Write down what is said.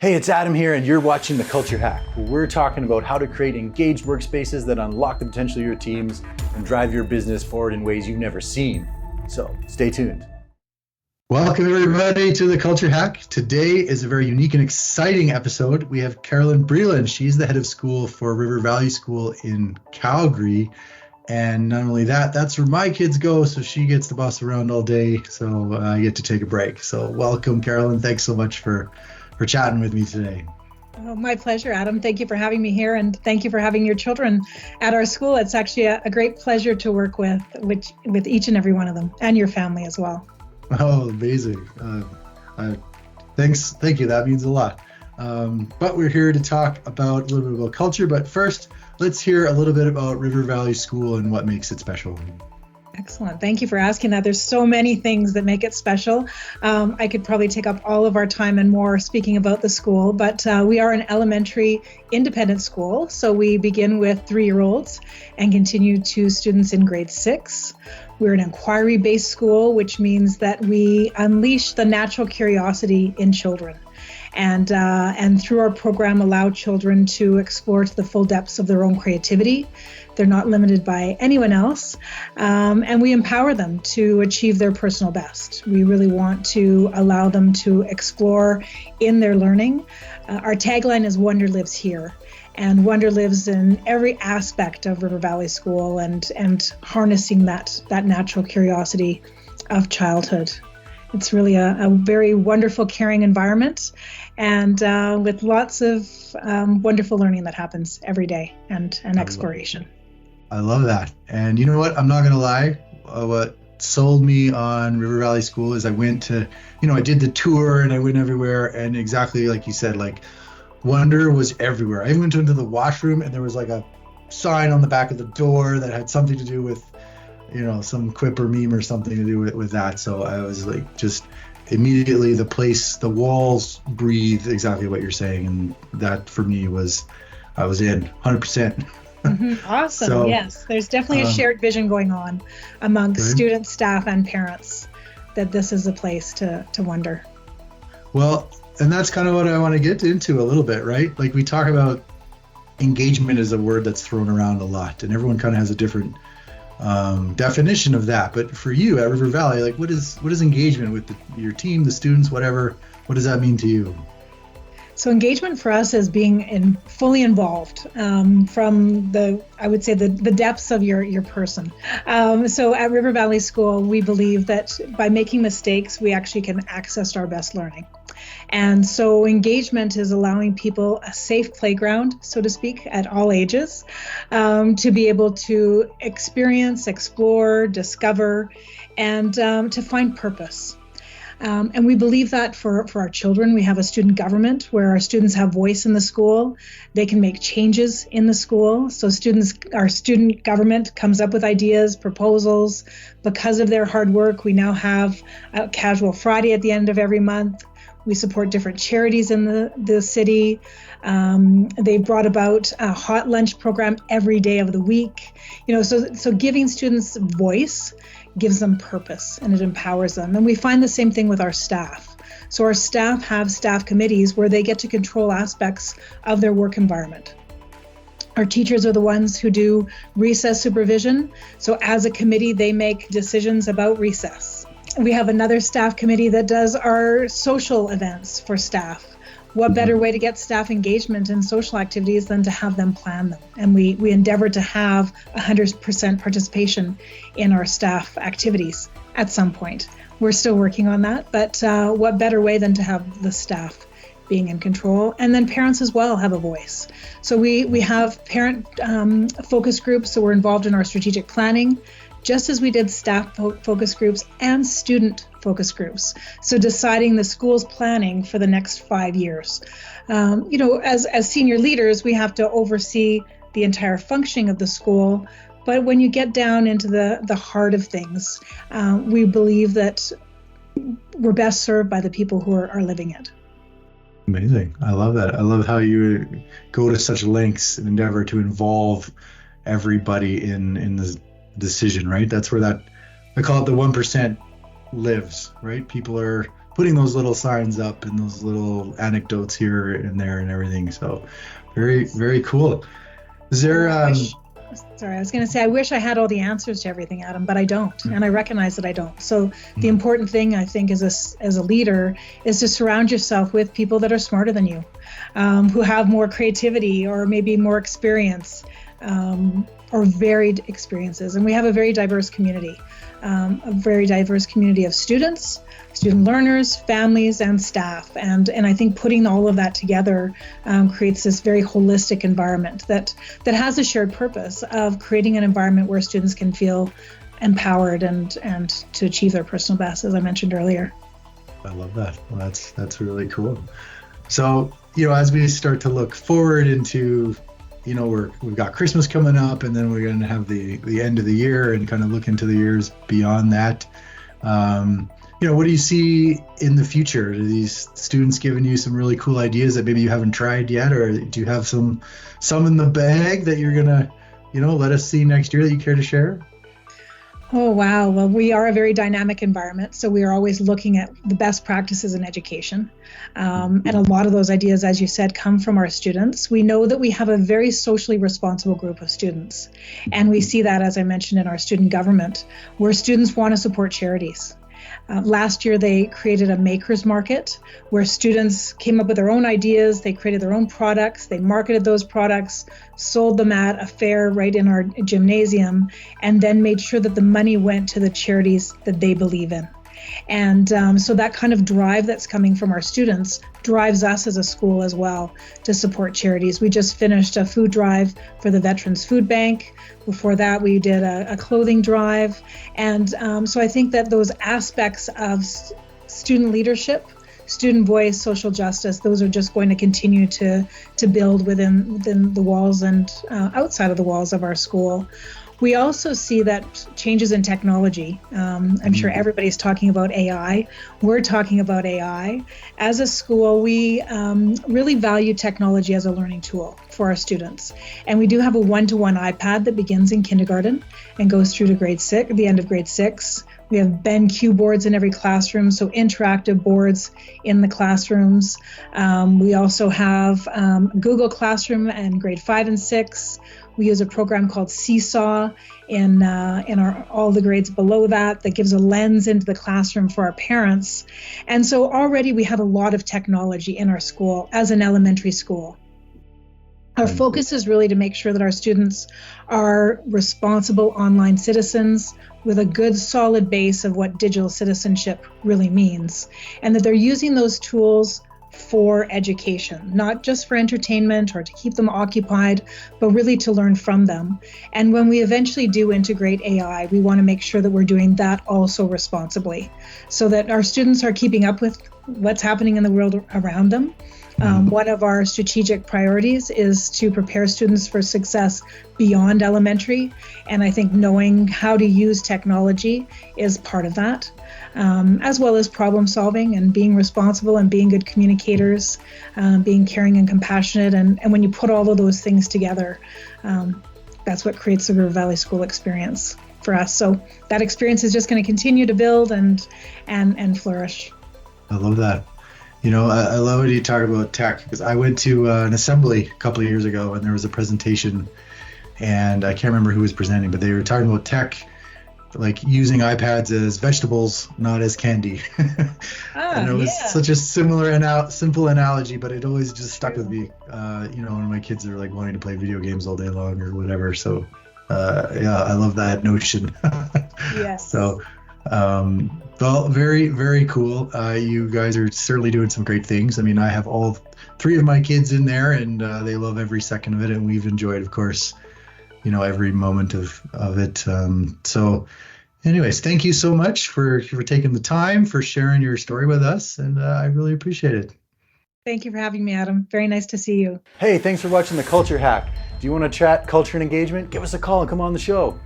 Hey, it's Adam here, and you're watching The Culture Hack, where we're talking about how to create engaged workspaces that unlock the potential of your teams and drive your business forward in ways you've never seen. So stay tuned. Welcome everybody to The Culture Hack. Today is a very unique and exciting episode. We have Carolyn Breland. She's the head of school for River Valley School in Calgary. And not only that, that's where my kids go, so she gets to boss around all day, so I get to take a break. So welcome, Carolyn. Thanks so much for chatting with me today. Oh, my pleasure, Adam. Thank you for having me here, and thank you for having your children at our school. It's actually a great pleasure to work with each and every one of them, and your family as well. Oh, amazing. Thank you. That means a lot. But we're here to talk about a little bit about culture. But first, let's hear a little bit about River Valley School and what makes it special. Excellent. Thank you for asking that. There's so many things that make it special. I could probably take up all of our time and more speaking about the school, but we are an elementary independent school. So we begin with 3-year-olds and continue to students in grade 6. We're an inquiry-based school, which means that we unleash the natural curiosity in children. And through our program, allow children to explore to the full depths of their own creativity. They're not limited by anyone else, and we empower them to achieve their personal best. We really want to allow them to explore in their learning. Our tagline is "Wonder lives here," and wonder lives in every aspect of River Valley School, and harnessing that natural curiosity of childhood. It's really a very wonderful, caring environment, and with lots of wonderful learning that happens every day and exploration. I love that. And you know what? I'm not going to lie. What sold me on River Valley School is I went to, I did the tour and I went everywhere. And exactly like you said, like wonder was everywhere. I even went into the washroom and there was like a sign on the back of the door that had something to do with, some quip or meme or something to do with that. So I was like, just immediately the walls breathe exactly what you're saying. And that for me I was in 100%. Mm-hmm. Awesome. So, yes, there's definitely a shared vision going on among students, staff, and parents that this is a place to wonder. Well, and that's kind of what I want to get into a little bit, right? Like we talk about engagement is a word that's thrown around a lot, and everyone kind of has a different definition of that. But for you at River Valley, like what is engagement with your team, the students, whatever? What does that mean to you? So engagement for us is being fully involved from the depths of your person. So at River Valley School, we believe that by making mistakes, we actually can access our best learning. And so engagement is allowing people a safe playground, so to speak, at all ages, to be able to experience, explore, discover, and to find purpose. And we believe that for our children. We have a student government where our students have voice in the school. They can make changes in the school. So our student government comes up with ideas, proposals. Because of their hard work, we now have a Casual Friday at the end of every month. We support different charities in the city. They've brought about a hot lunch program every day of the week. So giving students voice gives them purpose and it empowers them. And we find the same thing with our staff. So our staff have staff committees where they get to control aspects of their work environment. Our teachers are the ones who do recess supervision. So as a committee, they make decisions about recess. We have another staff committee that does our social events for staff. What better way to get staff engagement in social activities than to have them plan them? And we endeavor to have 100% participation in our staff activities at some point. We're still working on that, but what better way than to have the staff being in control? And then parents as well have a voice. So we have parent focus groups, so we're involved in our strategic planning, just as we did staff focus groups and student focus groups. So deciding the school's planning for the next 5 years. As senior leaders, we have to oversee the entire functioning of the school. But when you get down into the heart of things, we believe that we're best served by the people who are living it. Amazing. I love that. I love how you go to such lengths and endeavor to involve everybody in this decision, right? That's where I call it the 1% lives, right? People are putting those little signs up and those little anecdotes here and there and everything. So very, very cool. Is there Sorry, I was going to say, I wish I had all the answers to everything, Adam, but I don't. And I recognize that I don't. So the important thing, I think, as a leader is to surround yourself with people that are smarter than you, who have more creativity or maybe more experience, or varied experiences. And we have a very diverse community of students, student learners, families, and staff. And I think putting all of that together creates this very holistic environment that has a shared purpose of creating an environment where students can feel empowered and to achieve their personal best, as I mentioned earlier. I love that. Well, that's really cool. So, as we start to look forward into, we've got Christmas coming up, and then we're going to have the end of the year and kind of look into the years beyond that. What do you see in the future? Are these students giving you some really cool ideas that maybe you haven't tried yet, or do you have some in the bag that you're gonna, let us see next year that you care to share? Oh, wow. Well, we are a very dynamic environment, so we are always looking at the best practices in education. And a lot of those ideas, as you said, come from our students. We know that we have a very socially responsible group of students. And we see that, as I mentioned, in our student government, where students want to support charities. Last year, they created a makers market where students came up with their own ideas. They created their own products. They marketed those products, sold them at a fair right in our gymnasium, and then made sure that the money went to the charities that they believe in. And so that kind of drive that's coming from our students drives us as a school as well to support charities. We just finished a food drive for the Veterans Food Bank. Before that, we did a clothing drive. And so I think that those aspects of student leadership, student voice, social justice, those are just going to continue to build within the walls and outside of the walls of our school. We also see that changes in technology. I'm sure everybody's talking about AI. We're talking about AI. As a school, we really value technology as a learning tool for our students. And we do have a one-to-one iPad that begins in kindergarten and goes through to the end of grade 6. We have BenQ boards in every classroom, so interactive boards in the classrooms. We also have Google Classroom in grade 5 and 6. We use a program called Seesaw in all the grades below that gives a lens into the classroom for our parents. And so already we have a lot of technology in our school as an elementary school. Our focus is really to make sure that our students are responsible online citizens with a good solid base of what digital citizenship really means, and that they're using those tools for education, not just for entertainment or to keep them occupied, but really to learn from them. And when we eventually do integrate AI, we want to make sure that we're doing that also responsibly, so that our students are keeping up with what's happening in the world around them. One of our strategic priorities is to prepare students for success beyond elementary. And I think knowing how to use technology is part of that, as well as problem solving and being responsible and being good communicators, being caring and compassionate. And when you put all of those things together, that's what creates the River Valley School experience for us. So that experience is just going to continue to build and flourish. I love that. I love when you talk about tech, because I went to an assembly a couple of years ago and there was a presentation, and I can't remember who was presenting, but they were talking about tech, like using iPads as vegetables, not as candy. And it was such a simple analogy, but it always just stuck with me. When my kids are like wanting to play video games all day long or whatever. So I love that notion. Yes. So well, very, very cool. You guys are certainly doing some great things. I mean, I have all 3 of my kids in there, and they love every second of it, and we've enjoyed, of course, every moment of it. So anyways, thank you so much for taking the time, for sharing your story with us, and I really appreciate it. Thank you for having me, Adam. Very nice to see you. Hey, thanks for watching The Culture Hack. Do you want to chat culture and engagement? Give us a call and come on the show.